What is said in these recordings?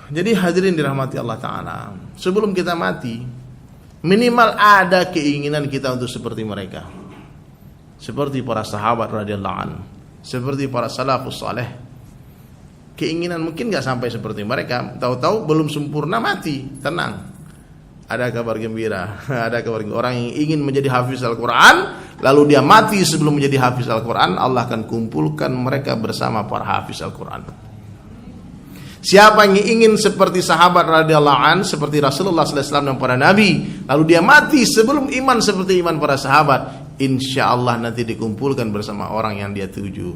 Jadi hadirin dirahmati Allah Ta'ala, sebelum kita mati, minimal ada keinginan kita untuk seperti mereka, seperti para sahabat radhiyallahu anhu, seperti para salafus saleh. Keinginan mungkin gak sampai seperti mereka, tahu-tahu belum sempurna mati, tenang. Ada kabar gembira, ada kabar gembira. Orang yang ingin menjadi hafiz Al-Quran, lalu dia mati sebelum menjadi hafiz Al-Quran, Allah akan kumpulkan mereka bersama para hafiz Al-Quran. Siapa yang ingin seperti sahabat radhiyallahu an, seperti Rasulullah sallallahu alaihi wasallam dan para nabi, lalu dia mati sebelum iman seperti iman para sahabat, insyaallah nanti dikumpulkan bersama orang yang dia tuju,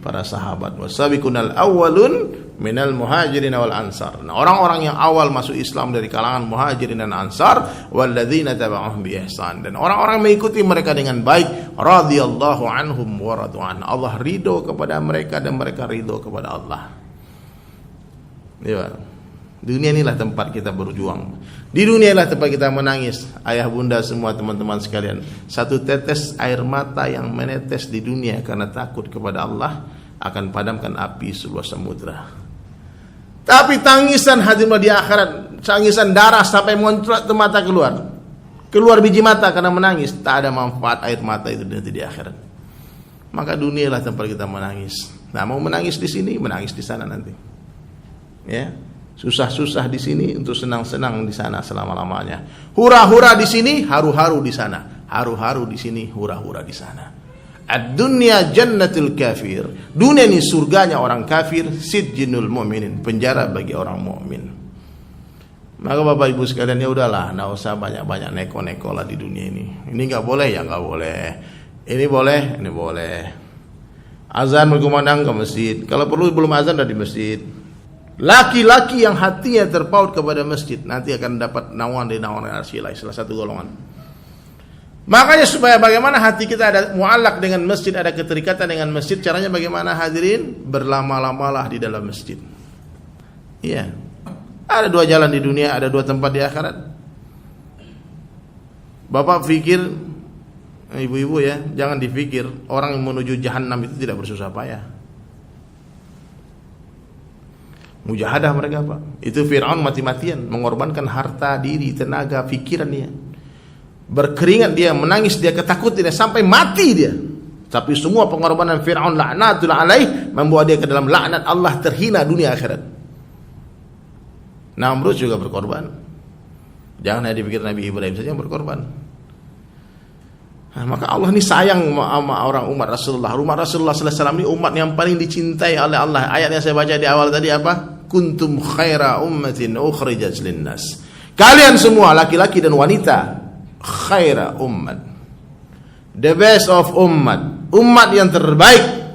para sahabat. Wasabiqunal awwalun minal muhajirin wal ansar. Nah, orang-orang yang awal masuk Islam dari kalangan muhajirin dan ansar, walladzina tabauhum bi ihsan, dan orang-orang mengikuti mereka dengan baik, radhiyallahu anhum wa radu'an. Allah ridho kepada mereka dan mereka ridho kepada Allah. Ya. Dunia inilah tempat kita berjuang. Di dunia inilah tempat kita menangis. Ayah bunda semua teman-teman sekalian, satu tetes air mata yang menetes di dunia karena takut kepada Allah akan padamkan api seluas samudra. Tapi tangisan hadirin di akhirat, tangisan darah sampai muncrat mata keluar biji mata karena menangis, tak ada manfaat air mata itu nanti di akhirat. Maka dunia inilah tempat kita menangis. Nah, mau menangis di sini, menangis di sana nanti. Ya. Susah-susah di sini untuk senang-senang di sana selama-lamanya. Hura-hura di sini, haru-haru di sana. Haru-haru di sini, hura-hura di sana. Ad-dunya jannatul kafir. Dunia ini surganya orang kafir, sijnul mu'minin, penjara bagi orang mukmin. Maka Bapak Ibu sekalian, ya udahlah, enggak usah banyak-banyak neko-neko lah di dunia ini. Ini enggak boleh, ya enggak boleh. Ini boleh, ini boleh. Azan berkumandang ke masjid. Kalau perlu belum azan dah di masjid. Laki-laki yang hatinya terpaut kepada masjid nanti akan dapat naungan dari naungan arsy-Allah, salah satu golongan. Makanya supaya bagaimana hati kita ada muallak dengan masjid, ada keterikatan dengan masjid, caranya bagaimana hadirin? Berlama-lamalah di dalam masjid. Iya. Ada dua jalan di dunia, ada dua tempat di akhirat. Bapak pikir, ibu-ibu ya, jangan dipikir orang yang menuju jahanam itu tidak bersusah payah. Mujahadah mereka Pak. Itu Fir'aun mati-matian, mengorbankan harta, diri, tenaga, pikirannya. Berkeringat dia, menangis dia, ketakutan dia, sampai mati dia. Tapi semua pengorbanan Fir'aun laknatullah alaih membawa dia ke dalam laknat Allah, terhina dunia akhirat. Namrud juga berkorban. Jangan hanya dipikir Nabi Ibrahim saja yang berkorban. Nah, maka Allah ini sayang sama orang umat Rasulullah. Umat Rasulullah sallallahu alaihi wasallam ini umat yang paling dicintai oleh Allah. Ayat yang saya baca di awal tadi apa? Kuntum khaira ummatin ukhrijat linnas. Kalian semua laki-laki dan wanita khaira ummat. The best of ummat. Umat yang terbaik.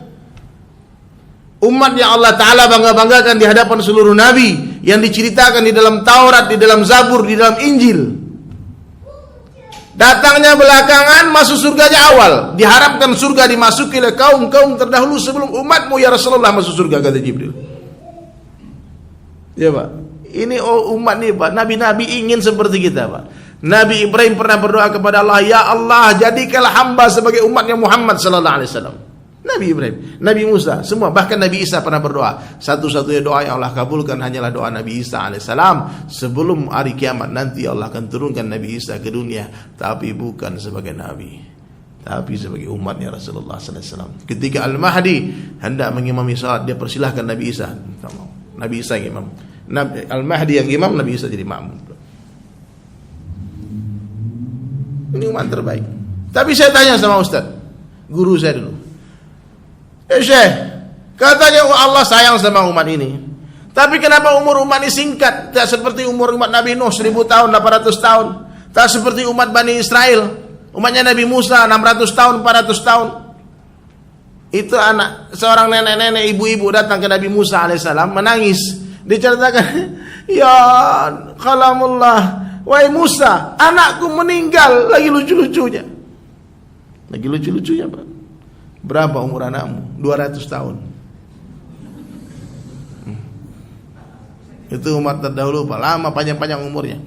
Umat yang Allah Ta'ala bangga-banggakan di hadapan seluruh nabi, yang diceritakan di dalam Taurat, di dalam Zabur, di dalam Injil. Datangnya belakangan, masuk surganya awal. Diharapkan surga dimasuki oleh kaum-kaum terdahulu sebelum umatmu ya Rasulullah masuk surga, kata Jibril. Ya Pak, ini umat nih Pak, nabi-nabi ingin seperti kita Pak. Nabi Ibrahim pernah berdoa kepada Allah, ya Allah jadikanlah hamba sebagai umatnya Muhammad sallallahu alaihi wasallam. Nabi Ibrahim, Nabi Musa, semua, bahkan Nabi Isa pernah berdoa. Satu-satunya doa yang Allah kabulkan hanyalah doa Nabi Isa alaihissalam. Sebelum hari kiamat nanti Allah akan turunkan Nabi Isa ke dunia, tapi bukan sebagai Nabi, tapi sebagai umatnya Rasulullah sallallahu alaihi wasallam. Ketika Al-Mahdi hendak mengimami salat, dia persilahkan Nabi Isa. Nabi Isa yang imam, Al-Mahdi yang imam, Nabi Isa jadi makmum. Ini umat terbaik. Tapi saya tanya sama Ustaz, guru saya dulu, Syekh, katanya Allah sayang sama umat ini, tapi kenapa umur umat ini singkat? Tak seperti umur umat Nabi Nuh 1000 tahun, 800 tahun. Tak seperti umat Bani Israel, umatnya Nabi Musa 600 tahun, 400 tahun. Itu anak seorang nenek-nenek, ibu-ibu datang ke Nabi Musa alaihissalam menangis. Diceritakan, ya kalamullah, wahai Musa, anakku meninggal. Lagi lucu-lucunya, Pak. Berapa umur anakmu? 200 tahun. Itu umat terdahulu Pak, lama panjang-panjang umurnya.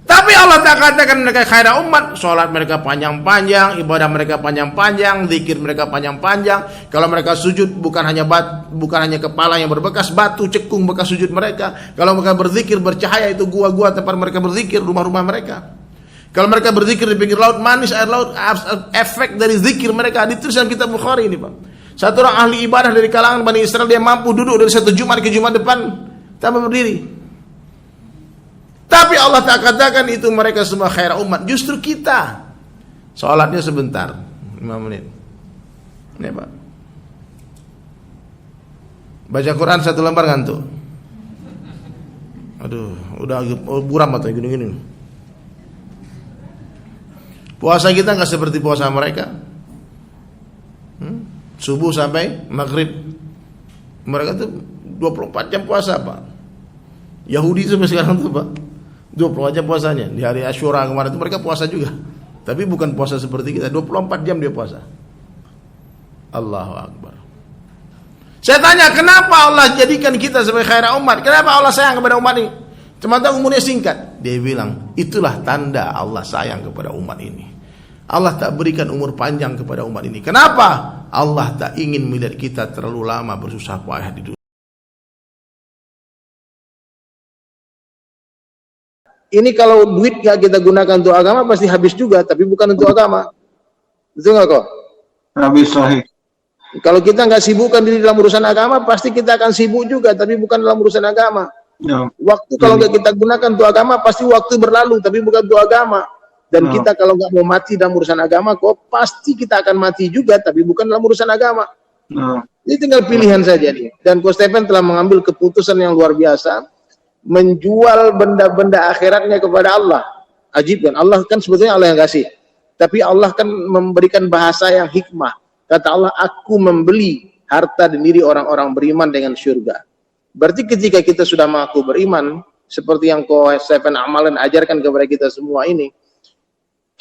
Tapi Allah tak katakan mereka khairul umat, sholat mereka panjang-panjang, ibadah mereka panjang-panjang, zikir mereka panjang-panjang. Kalau mereka sujud bukan hanya kepala yang berbekas, batu cekung bekas sujud mereka. Kalau mereka berzikir bercahaya itu gua-gua tempat mereka berzikir, rumah-rumah mereka. Kalau mereka berzikir di pinggir laut, manis air laut, efek dari zikir mereka ditulis dalam kitab Bukhari ini, Pak. Satu orang ahli ibadah dari kalangan Bani Israel, dia mampu duduk dari satu Jumat ke Jumat depan tanpa berdiri. Tapi Allah tak katakan itu mereka semua khair umat. Justru kita sholatnya sebentar, 5 menit. Ini Pak, baca Quran 1 lembar ngantuk. Aduh, udah buram atau gini-gini. Puasa kita nggak seperti puasa mereka. Subuh sampai maghrib. Mereka tuh 24 jam puasa, Pak. Yahudi sampai sekarang tuh, Pak, 24 jam puasanya. Di hari Asyura kemarin itu mereka puasa juga. Tapi bukan puasa seperti kita, 24 jam dia puasa. Allahu Akbar. Saya tanya, kenapa Allah jadikan kita sebagai khairul umat? Kenapa Allah sayang kepada umat ini? Cuma tahu umurnya singkat. Dia bilang, itulah tanda Allah sayang kepada umat ini. Allah tak berikan umur panjang kepada umat ini. Kenapa? Allah tak ingin melihat kita terlalu lama bersusah payah di dunia. Ini kalau duit gak kita gunakan untuk agama pasti habis juga, tapi bukan untuk agama. Betul nggak kok? Habis sahih. Kalau kita nggak sibukkan diri dalam urusan agama, pasti kita akan sibuk juga, tapi bukan dalam urusan agama. Ya. Waktu kalau nggak kita gunakan untuk agama, pasti waktu berlalu, tapi bukan untuk agama. Dan kita kalau nggak mau mati dalam urusan agama, kok pasti kita akan mati juga, tapi bukan dalam urusan agama. Ini tinggal pilihan saja nih. Dan Coach Stephen telah mengambil keputusan yang luar biasa, menjual benda-benda akhiratnya kepada Allah. Ajib kan? Allah kan sebetulnya Allah yang kasih, tapi Allah kan memberikan bahasa yang hikmah. Kata Allah, aku membeli harta dan diri orang-orang beriman dengan surga. Berarti ketika kita sudah mengaku beriman, seperti yang Coach Stephen amalan ajarkan kepada kita semua ini,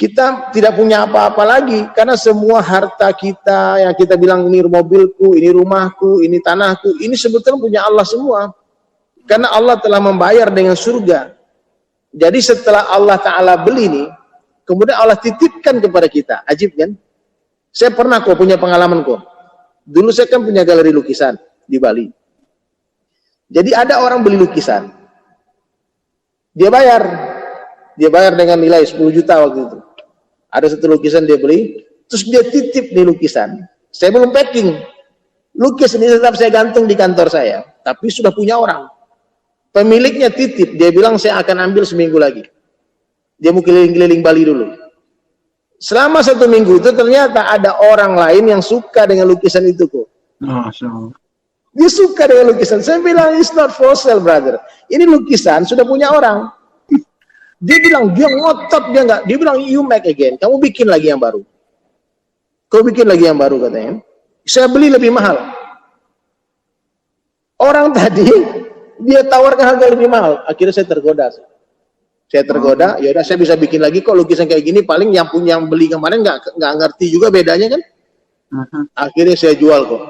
kita tidak punya apa-apa lagi, karena semua harta kita yang kita bilang ini mobilku, ini rumahku, ini tanahku, ini sebetulnya punya Allah semua. Karena Allah telah membayar dengan surga. Jadi setelah Allah Ta'ala beli ini, kemudian Allah titipkan kepada kita. Ajib kan? Saya pernah kok punya pengalaman kok. Dulu saya kan punya galeri lukisan di Bali. Jadi ada orang beli lukisan. Dia bayar dengan nilai 10 juta waktu itu. Ada satu lukisan dia beli, terus dia titip nih lukisan. Saya belum packing. Lukisan ini tetap saya gantung di kantor saya, tapi sudah punya orang. Pemiliknya titip, dia bilang saya akan ambil seminggu lagi. Dia mau keliling-keliling Bali dulu. Selama 1 minggu itu ternyata ada orang lain yang suka dengan lukisan itu kok. Dia suka dengan lukisan. Saya bilang, it's not for sale, brother. Ini lukisan sudah punya orang. Dia bilang, dia ngotot, dia bilang, you make again. Kamu bikin lagi yang baru. Kau bikin lagi yang baru katanya. Saya beli lebih mahal. Orang tadi dia tawarkan harga lebih mahal. Akhirnya saya tergoda. Ya udah, saya bisa bikin lagi kok lukisan kayak gini. Paling yang beli kemarin nggak ngerti juga bedanya kan. Akhirnya saya jual kok.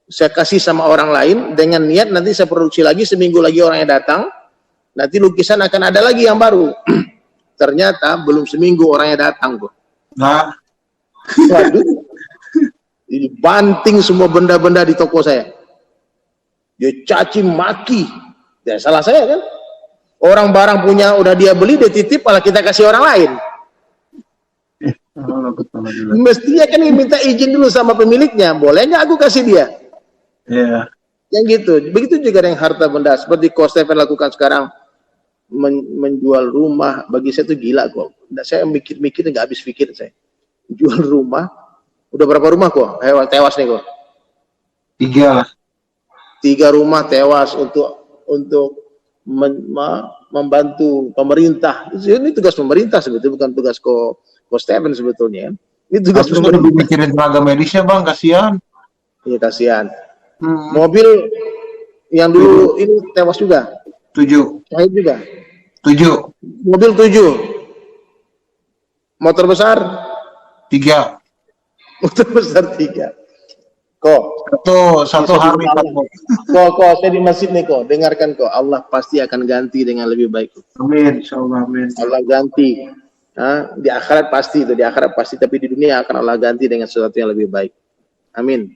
Saya kasih sama orang lain dengan niat nanti saya produksi lagi, seminggu lagi orangnya datang. Nanti lukisan akan ada lagi yang baru. Ternyata belum seminggu orangnya datang kok. Nah, waduh, ini banting semua benda-benda di toko saya. Dia caci maki. Ya salah saya kan. Orang barang punya udah dia beli, dia titip, malah kita kasih orang lain. Mestinya kan minta izin dulu sama pemiliknya. Boleh nggak aku kasih dia? Iya. Yang gitu. Begitu juga dengan harta benda. Seperti Coach Stephen lakukan sekarang. Menjual rumah. Bagi saya itu gila kok. Saya mikir-mikir nggak habis pikir saya. Jual rumah. Udah berapa rumah kok? Tewas nih kok. 3 rumah tewas untuk membantu pemerintah. Ini tugas pemerintah sebetulnya, bukan tugas Coach Stephen sebetulnya. Ini tugas pemerintah. Lebih mikirin tenaga medisnya, Bang, kasihan. Iya, kasihan. Mobil yang dulu ini tewas juga. 7. Syahid juga. 7. Mobil 7. Motor besar 3. Motor besar 3. Kok Satu hari Pak. Kok saya di masjid nih kok, dengarkan kok, Allah pasti akan ganti dengan lebih baik. Amin, insyaallah amin. Allah ganti. Di akhirat pasti itu, di akhirat pasti, tapi di dunia akan Allah ganti dengan sesuatu yang lebih baik. Amin.